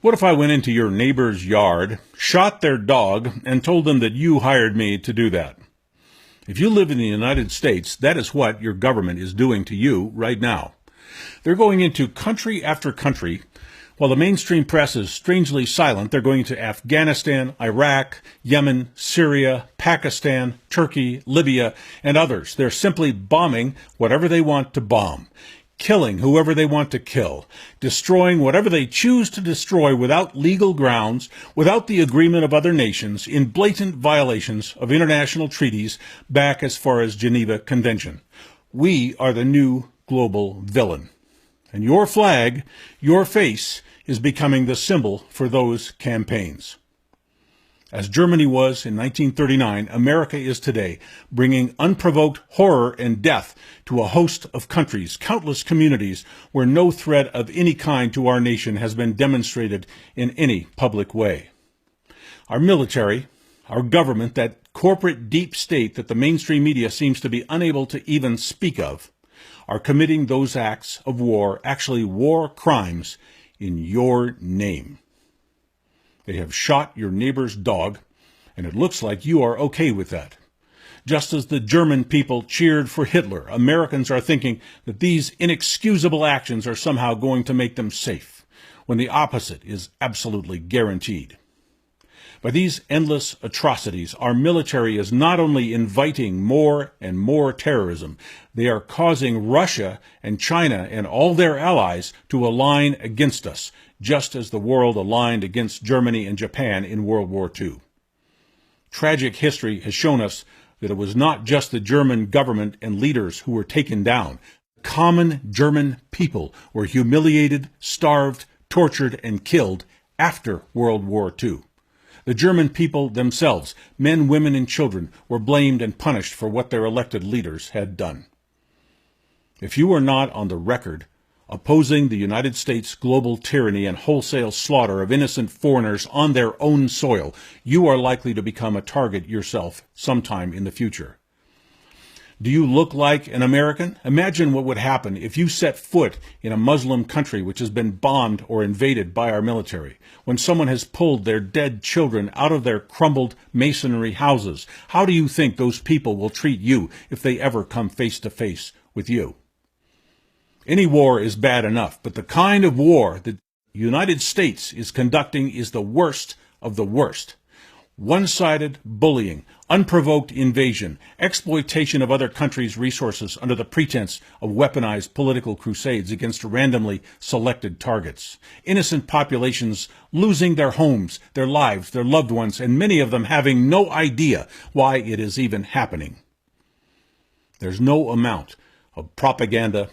What if I went into your neighbor's yard, shot their dog, and told them that you hired me to do that? If you live in the United States, that is what your government is doing to you right now. They're going into country after country. While the mainstream press is strangely silent, they're going to Afghanistan, Iraq, Yemen, Syria, Pakistan, Turkey, Libya, and others. They're simply bombing whatever they want to bomb, killing whoever they want to kill, destroying whatever they choose to destroy without legal grounds, without the agreement of other nations, in blatant violations of international treaties back as far as Geneva Convention. We are the new global villain. And your flag, your face, is becoming the symbol for those campaigns. As Germany was in 1939, America is today, bringing unprovoked horror and death to a host of countries, countless communities, where no threat of any kind to our nation has been demonstrated in any public way. Our military, our government, that corporate deep state that the mainstream media seems to be unable to even speak of, are committing those acts of war, actually war crimes, in your name. They have shot your neighbor's dog, and it looks like you are okay with that. Just as the German people cheered for Hitler, Americans are thinking that these inexcusable actions are somehow going to make them safe, when the opposite is absolutely guaranteed. By these endless atrocities, our military is not only inviting more and more terrorism, they are causing Russia and China and all their allies to align against us, just as the world aligned against Germany and Japan in World War II. Tragic history has shown us that it was not just the German government and leaders who were taken down. Common German people were humiliated, starved, tortured, and killed after World War II. The German people themselves, men, women, and children, were blamed and punished for what their elected leaders had done. If you are not on the record opposing the United States' global tyranny and wholesale slaughter of innocent foreigners on their own soil, you are likely to become a target yourself sometime in the future. Do you look like an American? Imagine what would happen if you set foot in a Muslim country which has been bombed or invaded by our military. When someone has pulled their dead children out of their crumbled masonry houses, how do you think those people will treat you if they ever come face to face with you? Any war is bad enough, but the kind of war that the United States is conducting is the worst of the worst. One-sided bullying, unprovoked invasion, exploitation of other countries' resources under the pretense of weaponized political crusades against randomly selected targets. Innocent populations losing their homes, their lives, their loved ones, and many of them having no idea why it is even happening. There's no amount of propaganda,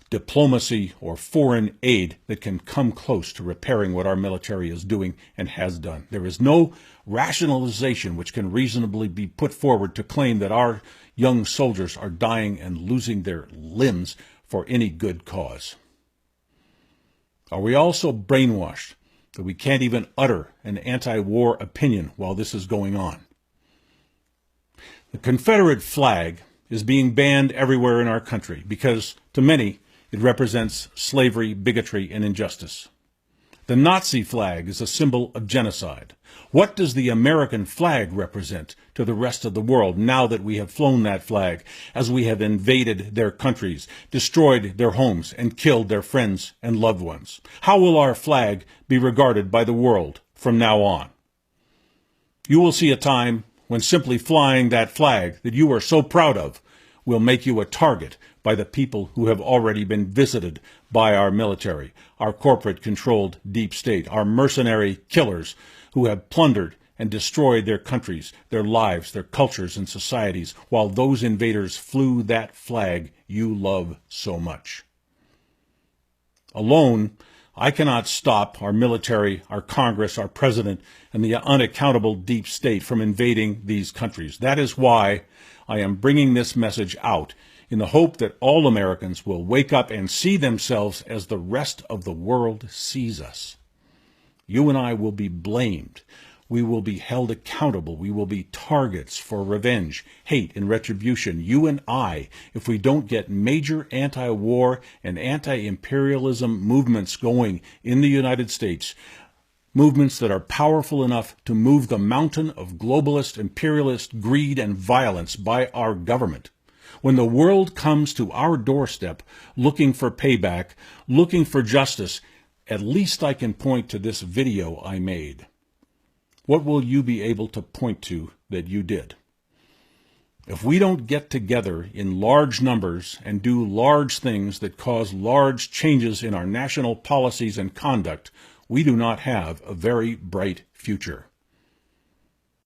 diplomacy, or foreign aid that can come close to repairing what our military is doing and has done. There is no rationalization which can reasonably be put forward to claim that our young soldiers are dying and losing their limbs for any good cause. Are we also brainwashed that we can't even utter an anti-war opinion while this is going on? The Confederate flag is being banned everywhere in our country because, to many, it represents slavery, bigotry, and injustice. The Nazi flag is a symbol of genocide. What does the American flag represent to the rest of the world now that we have flown that flag, as we have invaded their countries, destroyed their homes, and killed their friends and loved ones? How will our flag be regarded by the world from now on? You will see a time when simply flying that flag that you are so proud of will make you a target by the people who have already been visited by our military, our corporate-controlled deep state, our mercenary killers who have plundered and destroyed their countries, their lives, their cultures, and societies, while those invaders flew that flag you love so much. Alone, I cannot stop our military, our Congress, our president, and the unaccountable deep state from invading these countries. That is why I am bringing this message out, in the hope that all Americans will wake up and see themselves as the rest of the world sees us. You and I will be blamed. We will be held accountable. We will be targets for revenge, hate, and retribution, you and I, if we don't get major anti-war and anti-imperialism movements going in the United States movements that are powerful enough to move the mountain of globalist, imperialist greed and violence by our government. When the world comes to our doorstep looking for payback, looking for justice, at least I can point to this video I made. What will you be able to point to that you did? If we don't get together in large numbers and do large things that cause large changes in our national policies and conduct, we do not have a very bright future.